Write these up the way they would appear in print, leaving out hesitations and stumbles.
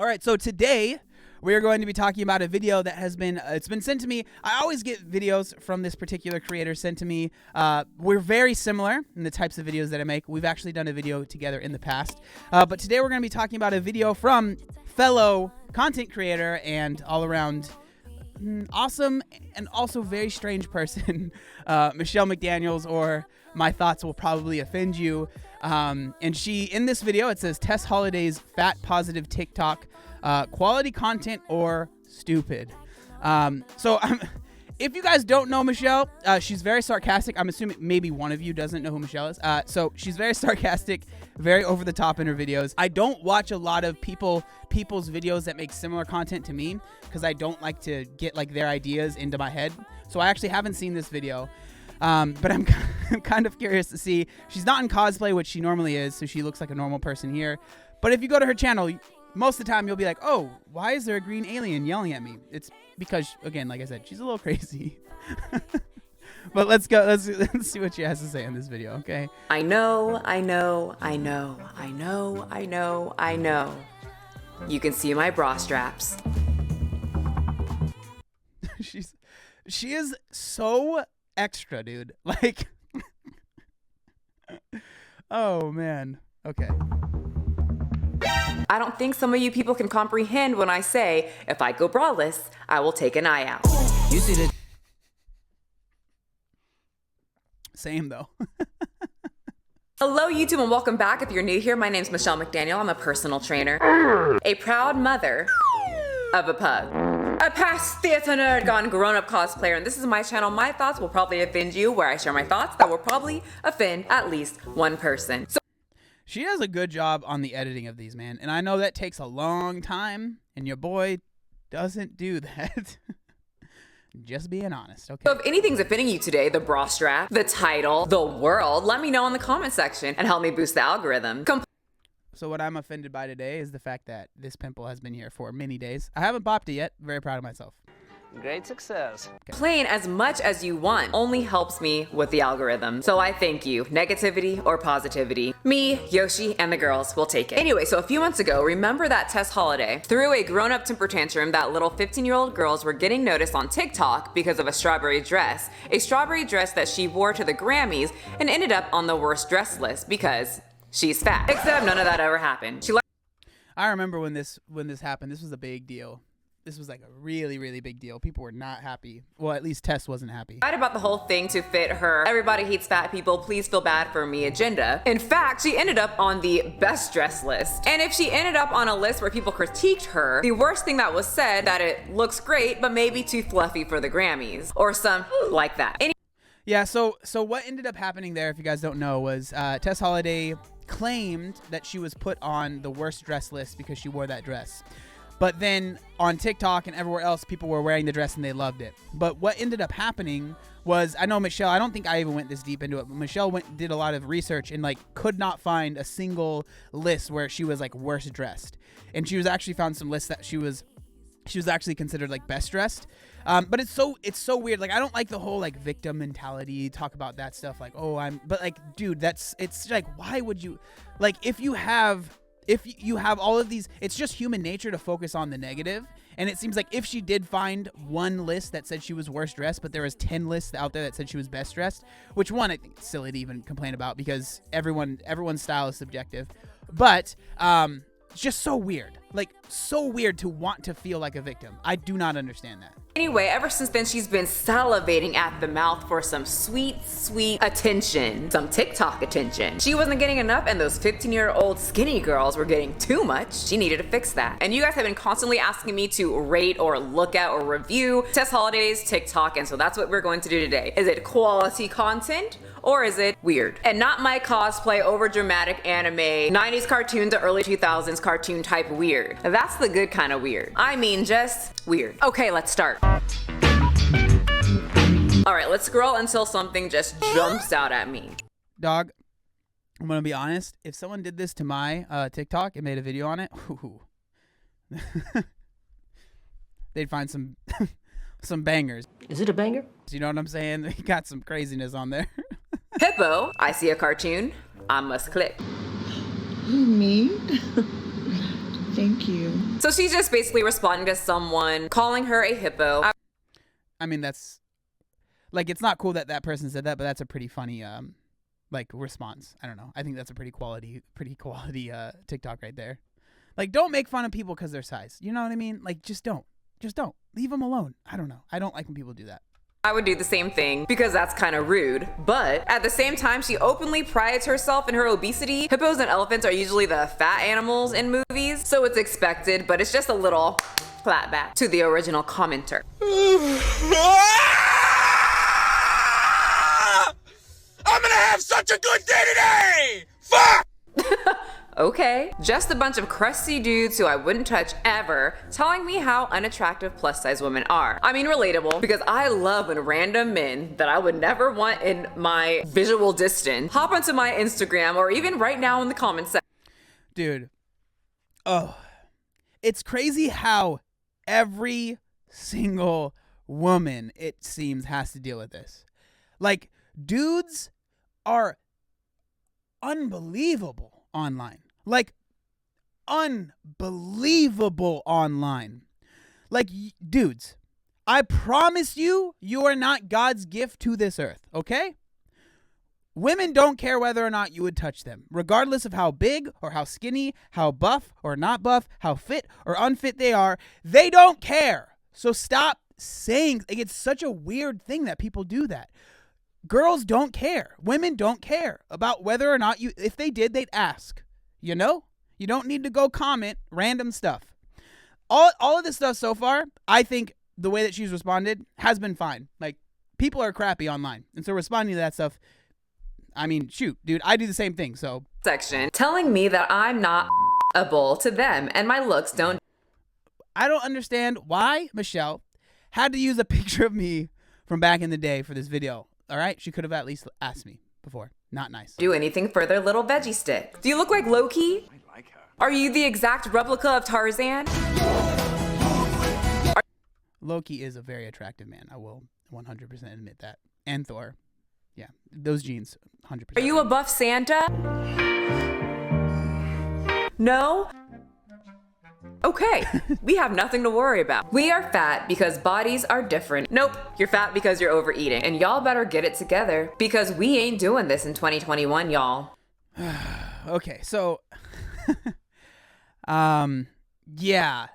All right, so today we are going to be talking about a video that has been, it's been sent to me. I always get videos from this particular creator sent to me. We're very similar in the types of videos that I make. We've actually done a video together in the past. But today we're going to be talking about a video from fellow content creator and all around awesome and also very strange person, Michelle McDaniels, or my thoughts will probably offend you. And she, in this video, it says Tess Holliday's fat positive TikTok, quality content or stupid. If you guys don't know Michelle, she's very sarcastic. I'm assuming maybe one of you doesn't know who Michelle is. So she's very sarcastic, very over the top in her videos. I don't watch a lot of people's videos that make similar content to me because I don't like to get like their ideas into my head. So I actually haven't seen this video. But I'm kind of curious to see. She's not in cosplay, which she normally is, so she looks like a normal person here. But if you go to her channel, most of the time you'll be like, oh, why is there a green alien yelling at me? It's because, again, like I said, she's a little crazy. But let's go. Let's see what she has to say in this video, okay? I know. You can see my bra straps. She is so extra, dude. Like, oh man. Okay. I don't think some of you people can comprehend when I say, if I go braless, I will take an eye out. You see the same though. Hello YouTube and welcome back. If you're new here, my name's Michelle McDaniel. I'm a personal trainer, a proud mother of a pug, a past theater nerd gone grown-up cosplayer, and this is my channel. My thoughts will probably offend you, where I share my thoughts that will probably offend at least one person. So she does a good job on the editing of these, man. And I know that takes a long time, and your boy doesn't do that. Just being honest, okay? So if anything's offending you today, the bra strap, the title, the world, let me know in the comment section and help me boost the algorithm. So what I'm offended by today is the fact that this pimple has been here for many days. I haven't popped it yet. Very proud of myself. Great success. Okay. Playing as much as you want only helps me with the algorithm. So I thank you. Negativity or positivity. Me, Yoshi, and the girls will take it. Anyway, so a few months ago, remember that Tess Holliday threw a grown-up temper tantrum that little 15-year-old girls were getting noticed on TikTok because of a strawberry dress. A strawberry dress that she wore to the Grammys and ended up on the worst dress list because she's fat. Except none of that ever happened. I remember when this happened. This was a big deal. This was like a really, really big deal. People were not happy. Well, at least Tess wasn't happy. Lied about the whole thing to fit her "everybody hates fat people, please feel bad for me" agenda. In fact, she ended up on the best dress list. And if she ended up on a list where people critiqued her, the worst thing that was said that it looks great, but maybe too fluffy for the Grammys, or some like that. Yeah, so what ended up happening there, if you guys don't know, was Tess Holliday claimed that she was put on the worst dress list because she wore that dress. But then on TikTok and everywhere else, people were wearing the dress and they loved it. But what ended up happening was, I know Michelle, I don't think I even went this deep into it, but Michelle did a lot of research and like could not find a single list where she was like worst dressed. And she was actually found some lists that she was actually considered like best dressed. But it's so weird. Like, I don't like the whole like victim mentality, talk about that stuff. Like, but like, dude, it's like, why would you, like, if you have all of these, it's just human nature to focus on the negative. And it seems like if she did find one list that said she was worst dressed, but there was 10 lists out there that said she was best dressed, which one I think it's silly to even complain about because everyone's style is subjective. But it's just so weird. Like, so weird to want to feel like a victim. I do not understand that. Anyway, ever since then, she's been salivating at the mouth for some sweet, sweet attention. Some TikTok attention. She wasn't getting enough, and those 15-year-old skinny girls were getting too much. She needed to fix that. And you guys have been constantly asking me to rate or look at or review Tess Holliday's TikTok, and so that's what we're going to do today. Is it quality content? Or is it weird? And not my cosplay, overdramatic anime, 90s cartoon to early 2000s cartoon type weird. That's the good kind of weird. I mean, just weird. Okay, let's start. All right, let's scroll until something just jumps out at me. Dog, I'm gonna be honest. If someone did this to my TikTok and made a video on it, they'd find some some bangers. Is it a banger? You know what I'm saying? They got some craziness on there. Hippo, I see a cartoon, I must click. You mean? Thank you. So she's just basically responding to someone calling her a hippo. I mean, that's like, it's not cool that that person said that, but that's a pretty funny like response. I don't know. I think that's a pretty quality TikTok right there. Like, don't make fun of people because they're size. You know what I mean? Like, just don't leave them alone. I don't know. I don't like when people do that. I would do the same thing because that's kind of rude. But at the same time, she openly prides herself in her obesity. Hippos and elephants are usually the fat animals in movies, so it's expected, but it's just a little clapback to the original commenter. I'm gonna have such a good day today! Fuck! Okay, just a bunch of crusty dudes who I wouldn't touch ever telling me how unattractive plus size women are. I mean, relatable, because I love when random men that I would never want in my visual distance hop onto my Instagram or even right now in the comments section. Dude, oh, it's crazy how every single woman, it seems, has to deal with this. Like, dudes are unbelievable online. Like, unbelievable online. Like, dudes, I promise you, you are not God's gift to this earth, okay? Women don't care whether or not you would touch them, regardless of how big or how skinny, how buff or not buff, how fit or unfit they are. They don't care. So stop saying, like, it's such a weird thing that people do that. Girls don't care. Women don't care about whether or not you, if they did, they'd ask. You know? You don't need to go comment random stuff. All of this stuff so far, I think the way that she's responded has been fine. Like, people are crappy online. And so responding to that stuff, I mean, shoot, dude, I do the same thing, so. Section telling me that I'm not able to them and my looks don't. I don't understand why Michelle had to use a picture of me from back in the day for this video. All right? She could have at least asked me before. Not nice. Do anything for their little veggie stick. Do you look like Loki? I like her. Are you the exact replica of Tarzan? Loki is a very attractive man. I will 100% admit that. And Thor. Yeah, those genes, 100%. Are you a buff Santa? No? Okay, we have nothing to worry about. We are fat because bodies are different. Nope, you're fat because you're overeating. And y'all better get it together because we ain't doing this in 2021, y'all. Okay, so yeah.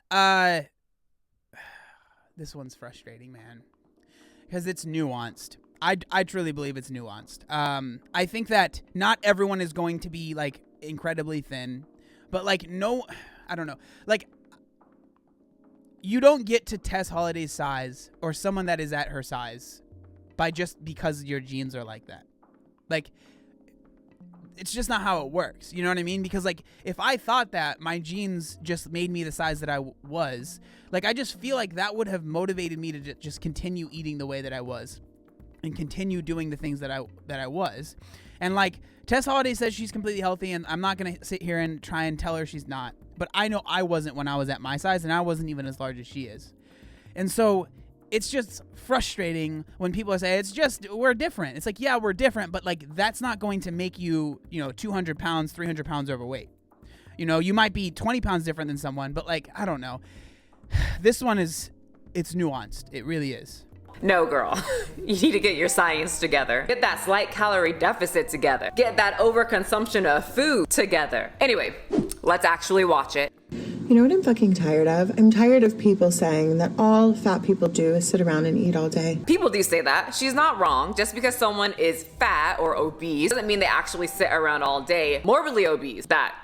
This one's frustrating, man. Because it's nuanced. I truly believe it's nuanced. I think that not everyone is going to be, like, incredibly thin. But, like, no, I don't know. Like, you don't get to Tess Holliday's size or someone that is at her size by just because your genes are like that. Like, it's just not how it works. You know what I mean? Because, like, if I thought that my genes just made me the size that I was, like, I just feel like that would have motivated me to just continue eating the way that I was and continue doing the things that I was. And, like, Tess Holliday says she's completely healthy, and I'm not going to sit here and try and tell her she's not. But I know I wasn't when I was at my size, and I wasn't even as large as she is. And so it's just frustrating when people say, it's just, we're different. It's like, yeah, we're different, but, like, that's not going to make you, 200 pounds, 300 pounds overweight. You might be 20 pounds different than someone, but, like, I don't know. This one it's nuanced. It really is. No, girl. You need to get your science together. Get that slight calorie deficit together. Get that overconsumption of food together. Anyway, let's actually watch it. You know what I'm fucking tired of? I'm tired of people saying that all fat people do is sit around and eat all day. People do say that. She's not wrong. Just because someone is fat or obese doesn't mean they actually sit around all day. Morbidly obese, that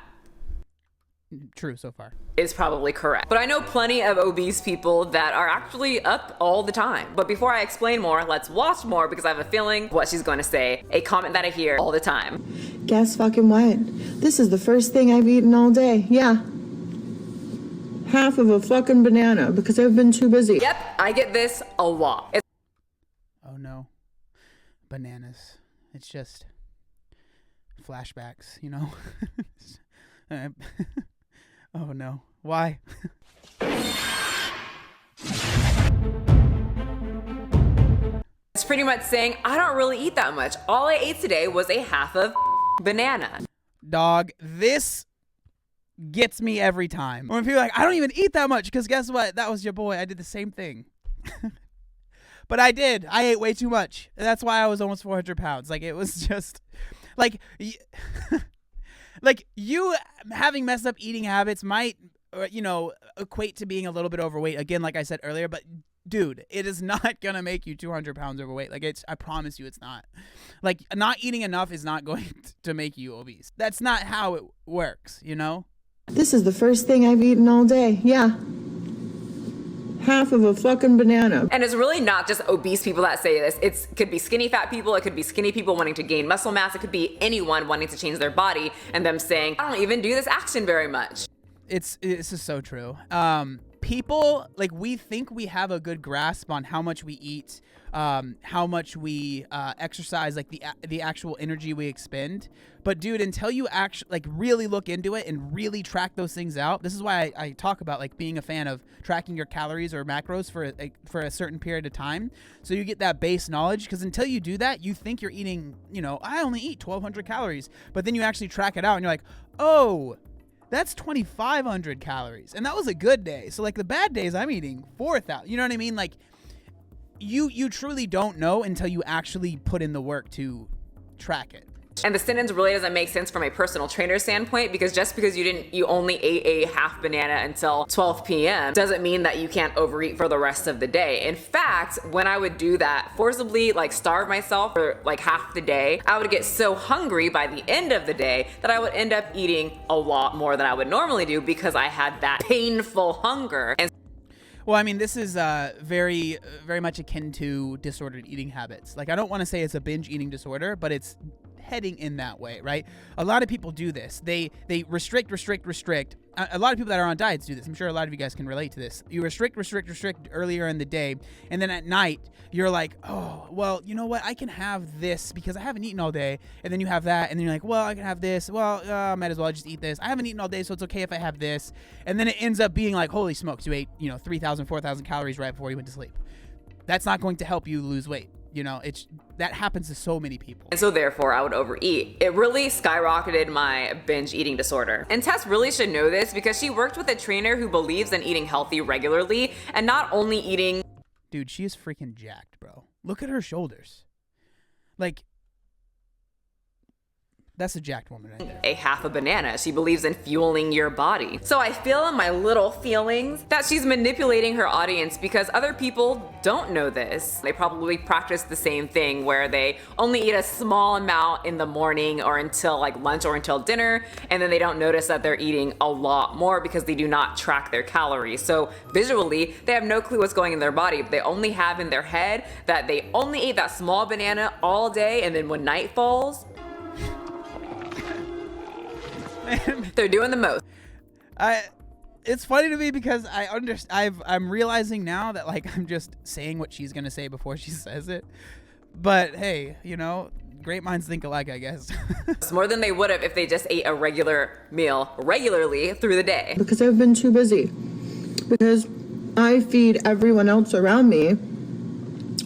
true so far is probably correct. But I know plenty of obese people that are actually up all the time. But before I explain more, let's watch more because I have a feeling what she's going to say, a comment that I hear all the time. Guess fucking what? This is the first thing I've eaten all day. Yeah. Half of a fucking banana because I've been too busy. Yep, I get this a lot. Oh no. Bananas. It's just flashbacks, Oh no. Why? It's pretty much saying, I don't really eat that much. All I ate today was a half of banana. Dog, this gets me every time. When people are like, I don't even eat that much, because guess what? That was your boy. I did the same thing. But I did. I ate way too much. That's why I was almost 400 pounds. Like, it was just like, like you having messed up eating habits might, equate to being a little bit overweight. Again, like I said earlier, but dude, it is not going to make you 200 pounds overweight. Like, I promise you it's not. Like, not eating enough is not going to make you obese. That's not how it works, you know? This is the first thing I've eaten all day. Yeah. Half of a fucking banana. And it's really not just obese people that say this. It could be skinny fat people. It could be skinny people wanting to gain muscle mass. It could be anyone wanting to change their body and them saying, I don't even do this action very much. This is so true. People, like, we think we have a good grasp on how much we eat, how much we exercise, like the actual energy we expend. But dude, until you actually like really look into it and really track those things out, this is why I talk about like being a fan of tracking your calories or macros for a certain period of time, so you get that base knowledge. Because until you do that, you think you're eating, I only eat 1,200 calories, but then you actually track it out and you're like, oh, that's 2,500 calories. And that was a good day. So like the bad days, I'm eating 4,000. You know what I mean? Like you truly don't know until you actually put in the work to track it. And the sentence really doesn't make sense from a personal trainer standpoint, because just because you only ate a half banana until 12 p.m. doesn't mean that you can't overeat for the rest of the day. In fact, when I would do that, forcibly like starve myself for like half the day, I would get so hungry by the end of the day that I would end up eating a lot more than I would normally do because I had that painful hunger. And well, I mean, this is very, very much akin to disordered eating habits. Like, I don't want to say it's a binge eating disorder, but it's heading in that way, right? A lot of people do this. They restrict. A lot of people that are on diets do this. I'm sure a lot of you guys can relate to this. You restrict earlier in the day, and then at night you're like, oh, well, you know what? I can have this because I haven't eaten all day. And then you have that, and then you're like, well, I can have this. Well, might as well just eat this. I haven't eaten all day, so it's okay if I have this. And then it ends up being like, holy smokes, you ate 3,000, 4,000 calories right before you went to sleep. That's not going to help you lose weight. That happens to so many people. And so therefore I would overeat. It really skyrocketed my binge eating disorder. And Tess really should know this because she worked with a trainer who believes in eating healthy regularly and not only eating. Dude, she is freaking jacked, bro. Look at her shoulders. Like, that's a jacked woman right there. A half a banana. She believes in fueling your body. So I feel in my little feelings that she's manipulating her audience because other people don't know this. They probably practice the same thing where they only eat a small amount in the morning or until like lunch or until dinner, and then they don't notice that they're eating a lot more because they do not track their calories. So visually, they have no clue what's going in their body. They only have in their head that they only ate that small banana all day, and then when night falls, they're doing the most. It's funny to me because I'm realizing now that like I'm just saying what she's gonna say before she says it. But hey, great minds think alike, I guess. It's more than they would have if they just ate a regular meal regularly through the day. Because I've been too busy. Because I feed everyone else around me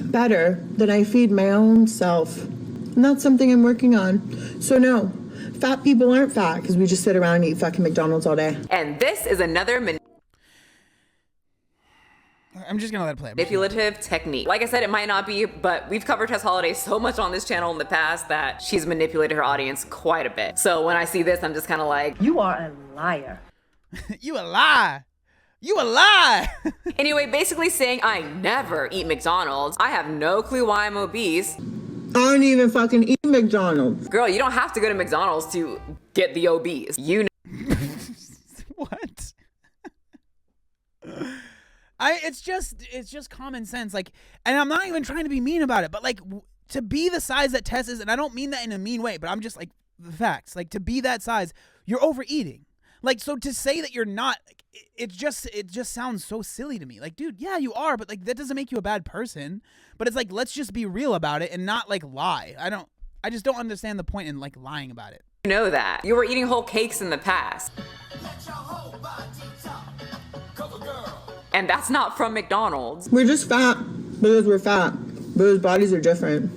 better than I feed my own self. And that's something I'm working on. So no. Fat people aren't fat because we just sit around and eat fucking McDonald's all day. And this is another I'm just gonna let it play. manipulative technique. Like I said, it might not be, but we've covered Tess Holliday so much on this channel in the past that she's manipulated her audience quite a bit. So when I see this, I'm just kind of like, you are a liar. You a lie. You a lie. Anyway, basically saying I never eat McDonald's. I have no clue why I'm obese. I don't even fucking eat McDonald's. Girl, you don't have to go to McDonald's to get the obese. You know. What? It's just common sense. Like, and I'm not even trying to be mean about it, but like to be the size that Tess is, and I don't mean that in a mean way, but I'm just like the facts. Like to be that size, you're overeating. Like, so to say that you're not, it just sounds so silly to me. Like, dude, yeah, you are, but like that doesn't make you a bad person. But it's like, let's just be real about it and not like lie. I just don't understand the point in like lying about it. You know that. You were eating whole cakes in the past. And that's not from McDonald's. We're just fat because we're fat. But those bodies are different.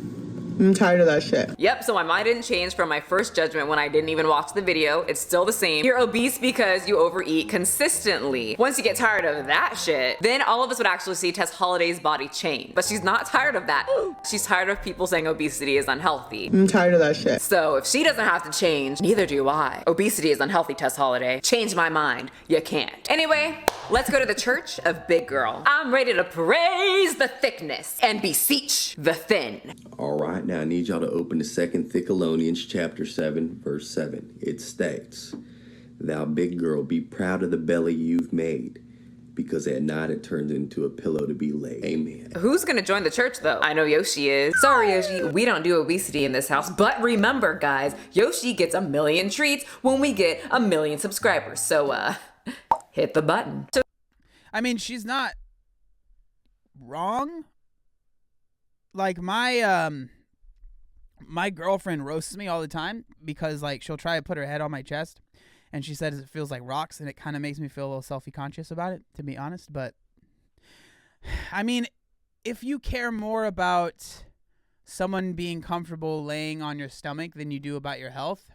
I'm tired of that shit. Yep, so my mind didn't change from my first judgment when I didn't even watch the video. It's still the same. You're obese because you overeat consistently. Once you get tired of that shit, then all of us would actually see Tess Holliday's body change. But she's not tired of that. She's tired of people saying obesity is unhealthy. I'm tired of that shit. So if she doesn't have to change, neither do I. Obesity is unhealthy, Tess Holliday. Change my mind. You can't. Anyway, let's go to the church of Big Girl. I'm ready to praise the thickness and beseech the thin. All right, now I need y'all to open to 2 Thessalonians chapter 7, verse 7. It states, "Thou big girl, be proud of the belly you've made, because at night it turns into a pillow to be laid." Amen. Who's gonna join the church though? I know Yoshi is. Sorry Yoshi, we don't do obesity in this house, but remember guys, Yoshi gets 1,000,000 treats when we get 1,000,000 subscribers. So hit the button. I mean, she's not wrong. Like my girlfriend roasts me all the time because like she'll try to put her head on my chest and she says it feels like rocks, and it kind of makes me feel a little self-conscious about it, to be honest. But I mean, if you care more about someone being comfortable laying on your stomach than you do about your health,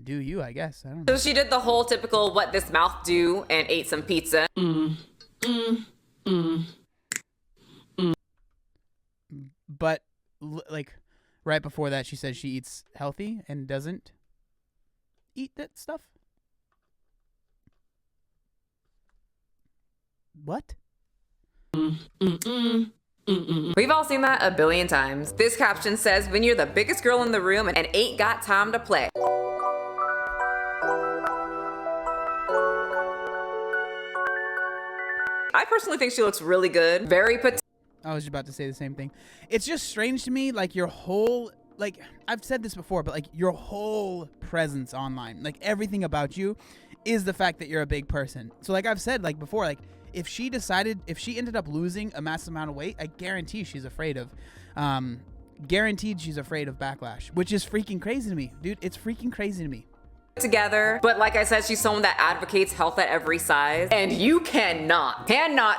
do you, I guess. I don't know. So she did the whole typical what this mouth do and ate some pizza. But like right before that, she said she eats healthy and doesn't eat that stuff. What? We've all seen that 1,000,000,000 times. This caption says, when you're the biggest girl in the room and ain't got time to play. I personally think she looks really good. Very petite. I was just about to say the same thing. It's just strange to me, like your whole, like I've said this before, but like your whole presence online, like everything about you is the fact that you're a big person. So like I've said like before, like if she ended up losing a massive amount of weight, I guarantee she's afraid of, guaranteed she's afraid of backlash, which is freaking crazy to me, dude. It's freaking crazy to me. Together, but like I said, she's someone that advocates health at every size, and you cannot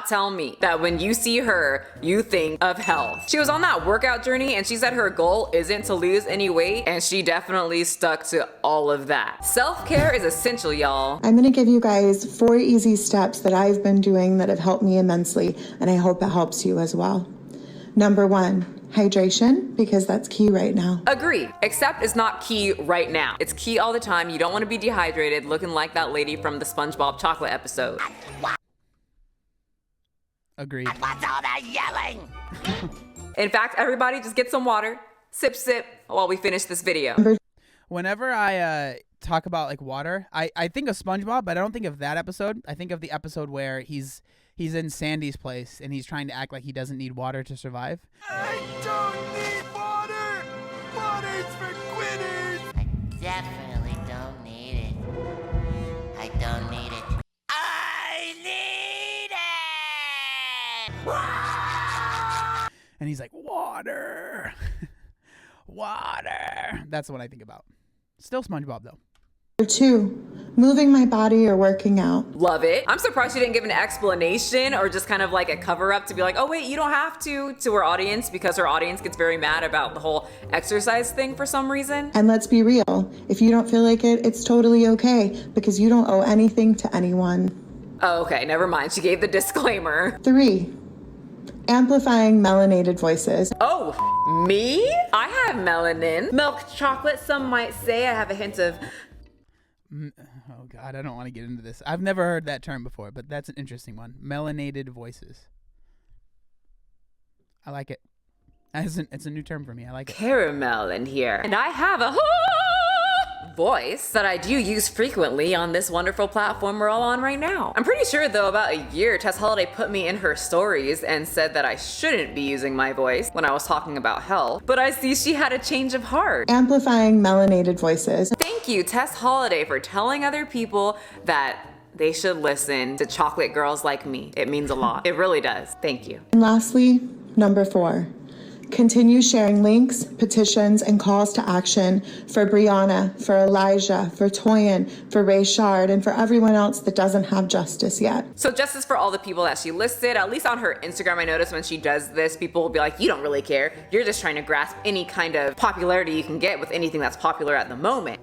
tell me that when you see her you think of health. She was on that workout journey and she said her goal isn't to lose any weight, and she definitely stuck to all of that. Self-care is essential, y'all. I'm gonna give you guys 4 easy steps that I've been doing that have helped me immensely, and I hope it helps you as well. Number 1, hydration, because that's key right now. Agree, except it's not key right now. It's key all the time. You don't want to be dehydrated looking like that lady from the SpongeBob chocolate episode. Agreed. What's all that yelling? In fact, everybody just get some water, sip while we finish this video. Whenever I talk about like water, I think of SpongeBob, but I don't think of that episode. I think of the episode where he's in Sandy's place and he's trying to act like he doesn't need water to survive. I don't need water! Water's for quitters! I definitely don't need it. I don't need it. I need it! And he's like, water. Water. That's what I think about. Still SpongeBob though. Number 2, moving my body or working out. Love it. I'm surprised she didn't give an explanation or just kind of like a cover up to be like, oh wait, you don't have to her audience, because her audience gets very mad about the whole exercise thing for some reason. And let's be real, if you don't feel like it, it's totally okay, because you don't owe anything to anyone. Oh, okay, never mind. She gave the disclaimer. 3, amplifying melanated voices. Oh, me? I have melanin. Milk chocolate, some might say. I have a hint of... Oh God, I don't want to get into this. I've never heard that term before, but that's an interesting one. Melanated voices. I like it. It's a new term for me. I like it. caramel in here. And I have a voice that I do use frequently on this wonderful platform we're all on right now. I'm pretty sure though about a year Tess Holliday put me in her stories and said that I shouldn't be using my voice when I was talking about health, but I see she had a change of heart. Amplifying melanated voices. Thank you, Tess Holliday, for telling other people that they should listen to chocolate girls like me. It means a lot. It really does. Thank you. And lastly, number 4, Continue sharing links, petitions, and calls to action for Brianna, for Elijah, for Toyin, for Rayshard, and for everyone else that doesn't have justice yet. So justice for all the people that she listed. At least on her Instagram, I noticed when she does this, people will be like, you don't really care. You're just trying to grasp any kind of popularity you can get with anything that's popular at the moment.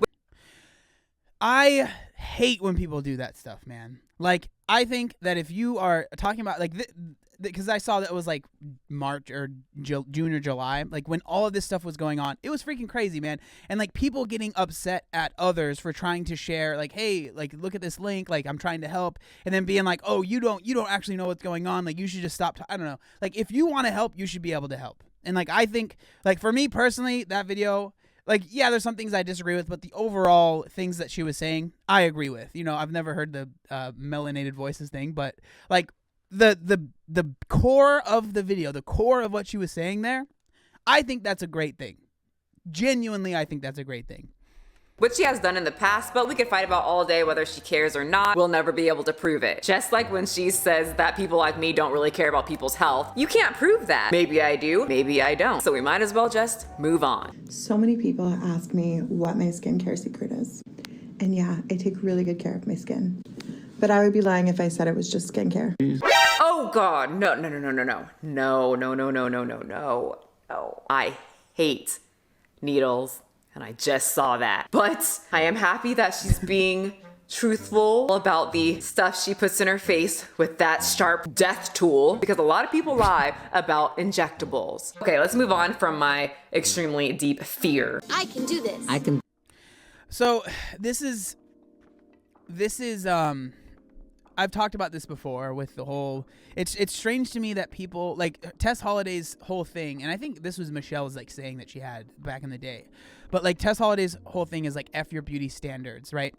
I hate when people do that stuff, man. Like, I think that if you are talking about, like, because I saw that it was like March or June or July, like when all of this stuff was going on, it was freaking crazy, man. And like people getting upset at others for trying to share, like, hey, like look at this link, like I'm trying to help, and then being like, oh, you don't actually know what's going on, like you should just stop. I don't know, like if you want to help, you should be able to help. And like I think, like for me personally, that video, like yeah, there's some things I disagree with, but the overall things that she was saying, I agree with. You know, I've never heard the melanated voices thing, but like. The core of the video, the core of what she was saying there, I think that's a great thing. Genuinely, I think that's a great thing. Which she has done in the past, but we could fight about all day whether she cares or not. We'll never be able to prove it. Just like when she says that people like me don't really care about people's health. You can't prove that. Maybe I do, maybe I don't. So we might as well just move on. So many people ask me what my skincare secret is. And yeah, I take really good care of my skin. But I would be lying if I said it was just skincare. Oh God, no. I hate needles, and I just saw that. But I am happy that she's being truthful about the stuff she puts in her face with that sharp death tool, because a lot of people lie about injectables. Okay, let's move on from my extremely deep fear. I can do this. So this is I've talked about this before with the whole, it's strange to me that people, like Tess Holliday's whole thing, and I think this was Michelle's like saying that she had back in the day, but like Tess Holliday's whole thing is like F your beauty standards, right?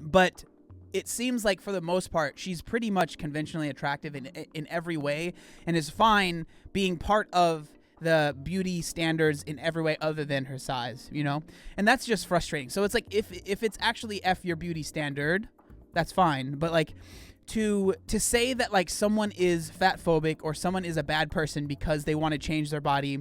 But it seems like for the most part, she's pretty much conventionally attractive in every way and is fine being part of the beauty standards in every way other than her size, you know? And that's just frustrating. So it's like if it's actually F your beauty standard, that's fine. But like to say that like someone is fat phobic or someone is a bad person because they want to change their body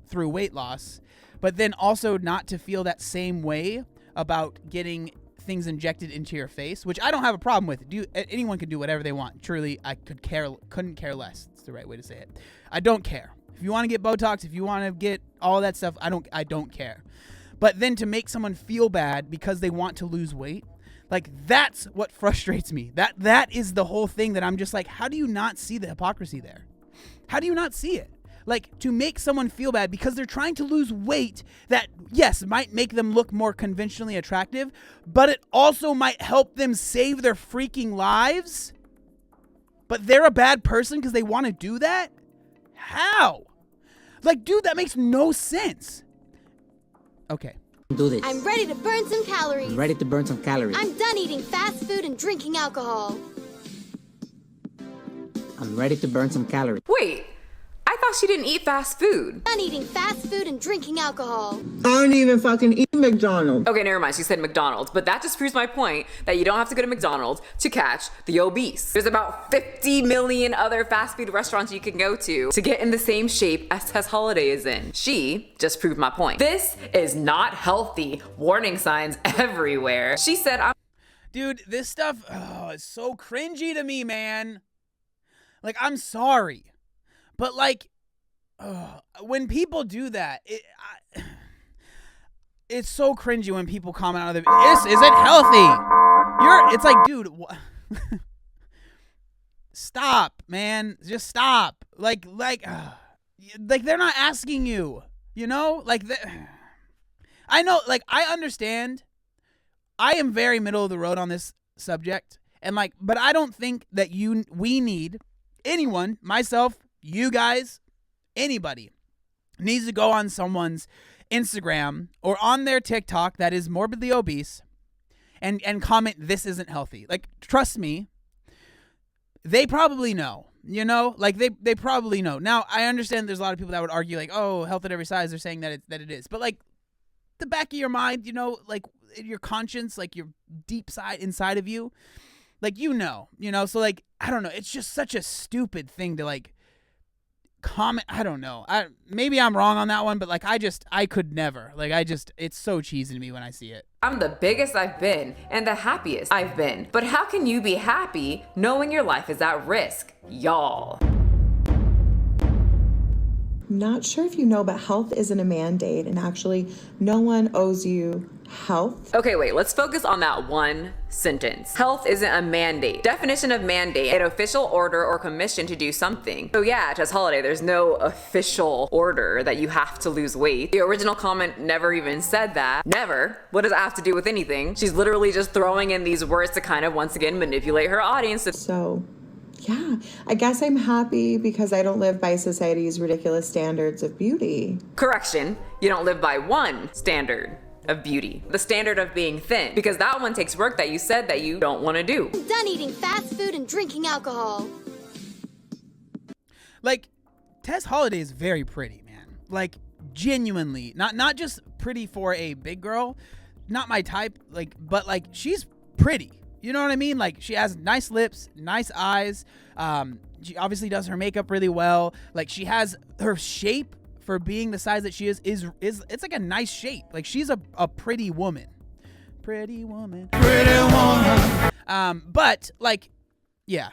through weight loss, but then also not to feel that same way about getting things injected into your face, which I don't have a problem with. Anyone can do whatever they want. Truly, I couldn't care less. It's the right way to say it. I don't care. If you want to get Botox, if you want to get all that stuff, I don't care. But then to make someone feel bad because they want to lose weight, like that's what frustrates me. That is the whole thing that I'm just like, how do you not see the hypocrisy there? How do you not see it? Like to make someone feel bad because they're trying to lose weight that, yes, might make them look more conventionally attractive, but it also might help them save their freaking lives. But they're a bad person because they want to do that? How? Like, dude, that makes no sense. Okay. Do this. I'm ready to burn some calories. I'm ready to burn some calories. I'm done eating fast food and drinking alcohol. I'm ready to burn some calories. Wait, I thought she didn't eat fast food. Done eating fast food and drinking alcohol. I don't even fucking eat McDonald's. Okay, never mind. She said McDonald's, but that just proves my point that you don't have to go to McDonald's to catch the obese. There's about 50 million other fast food restaurants you can go to get in the same shape as Tess Holliday is in. She just proved my point. This is not healthy. Warning signs everywhere. She said, Dude, this stuff is so cringy to me, man. Like, I'm sorry. But like, when people do that, it's so cringy when people comment on this isn't healthy. It's like, dude, stop, man. Just stop. Like they're not asking you, you know? Like, I know, like, I understand. I am very middle of the road on this subject. And like, but I don't think that we need anyone, myself, you guys, anybody needs to go on someone's Instagram or on their TikTok that is morbidly obese and comment, this isn't healthy. Like, trust me, they probably know, you know, like they probably know. Now, I understand there's a lot of people that would argue like, oh, health at every size. They're saying that it is. But like the back of your mind, you know, like your conscience, like your deep side inside of you, like, you know, so like, I don't know. It's just such a stupid thing to like comment. I don't know. Maybe I'm wrong on that one, but like I could never. Like it's so cheesy to me when I see it. I'm the biggest I've been and the happiest I've been. But how can you be happy knowing your life is at risk? Y'all. Not sure if you know, but health isn't a mandate, and actually no one owes you health. Okay, wait, let's focus on that one sentence. Health isn't a mandate. Definition of mandate, an official order or commission to do something. So yeah, Tess Holiday, there's no official order that you have to lose weight. The original comment never even said that. Never. What does that have to do with anything? She's literally just throwing in these words to kind of once again manipulate her audience. So yeah, I guess I'm happy because I don't live by society's ridiculous standards of beauty. Correction, you don't live by one standard of beauty. The standard of being thin, because that one takes work that you said that you don't want to do. I'm done eating fast food and drinking alcohol. Like, Tess Holiday is very pretty, man. Like, genuinely. Not just pretty for a big girl, not my type, like, but like she's pretty. You know what I mean? Like, she has nice lips, nice eyes. She obviously does her makeup really well. Like, she has her shape for being the size that she is it's like a nice shape. Like, she's a pretty woman. Pretty woman. But like, yeah.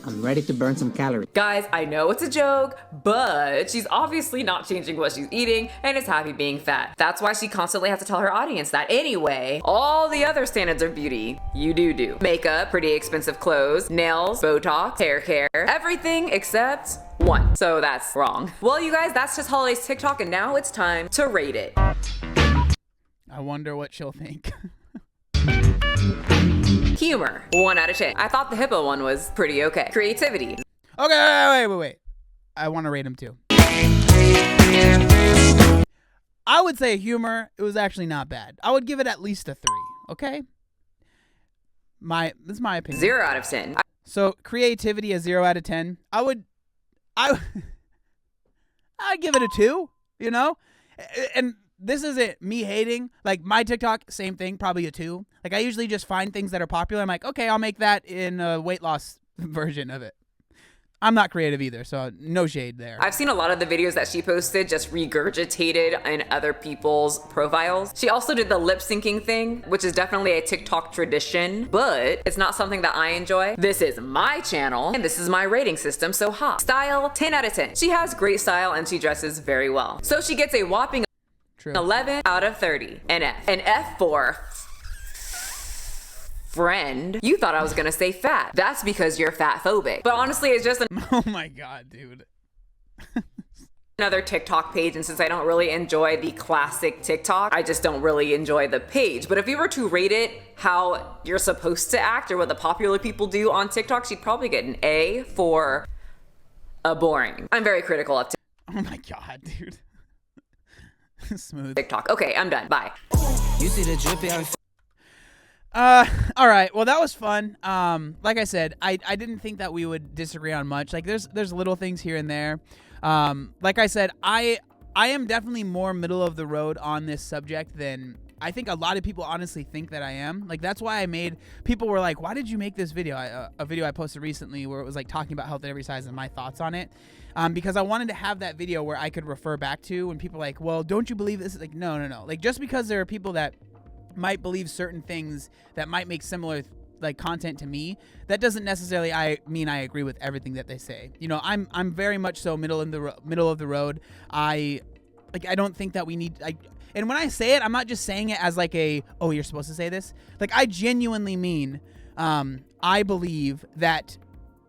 I'm ready to burn some calories. Guys, I know it's a joke, but she's obviously not changing what she's eating and is happy being fat. That's why she constantly has to tell her audience that anyway, all the other standards of beauty, you do. Makeup, pretty expensive clothes, nails, Botox, hair care, everything except one. So that's wrong. Well, you guys, that's just Holiday's TikTok, and now it's time to rate it. I wonder what she'll think. Humor, 1 out of 10. I thought the hippo one was pretty okay. Creativity. Okay, wait. I want to rate him too. I would say humor, it was actually not bad. I would give it at least a 3, okay? This is my opinion. 0 out of 10. So creativity, a 0 out of 10. I'd give it a 2, you know? And this isn't me hating. Like, my TikTok, same thing, probably a 2. Like, I usually just find things that are popular. I'm like, okay, I'll make that in a weight loss version of it. I'm not creative either, so no shade there. I've seen a lot of the videos that she posted just regurgitated in other people's profiles. She also did the lip syncing thing, which is definitely a TikTok tradition, but it's not something that I enjoy. This is my channel, and this is my rating system, so ha. Style, 10 out of 10. She has great style, and she dresses very well. So she gets a whopping 11 out of 30. An F. An F for friend. You thought I was gonna say fat. That's because you're fat phobic. But honestly, it's just oh my god, dude. Another TikTok page, and since I don't really enjoy the classic TikTok, I just don't really enjoy the page. But if you were to rate it how you're supposed to act or what the popular people do on TikTok, she'd probably get an A for a boring. I'm very critical of Oh my god, dude. Smooth. TikTok. Okay, I'm done. Bye. You see the drippy? All right. Well, that was fun. Like I said, I didn't think that we would disagree on much. Like, there's little things here and there. Like I said, I am definitely more middle of the road on this subject than I think a lot of people honestly think that I am. Like, that's why people were like, why did you make this video? A video I posted recently where it was like talking about health at every size and my thoughts on it. Because I wanted to have that video where I could refer back to when people are like, well, don't you believe this? Like, no. Like, just because there are people that might believe certain things that might make similar like content to me, that doesn't necessarily mean I agree with everything that they say. You know, I'm very much so middle of the road. I don't think that we need. And when I say it, I'm not just saying it as like oh, you're supposed to say this. Like, I genuinely mean, I believe that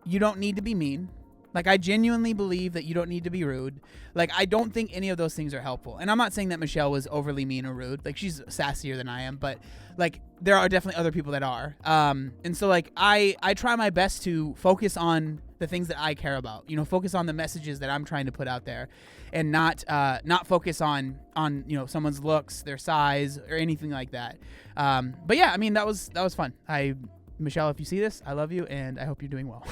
you don't need to be mean. Like, I genuinely believe that you don't need to be rude. Like, I don't think any of those things are helpful. And I'm not saying that Michelle was overly mean or rude. Like, she's sassier than I am, but like, there are definitely other people that are. And so like, I try my best to focus on the things that I care about, you know, focus on the messages that I'm trying to put out there, and not focus on, you know, someone's looks, their size, or anything like that. But yeah, I mean, that was fun. Michelle, if you see this, I love you, and I hope you're doing well.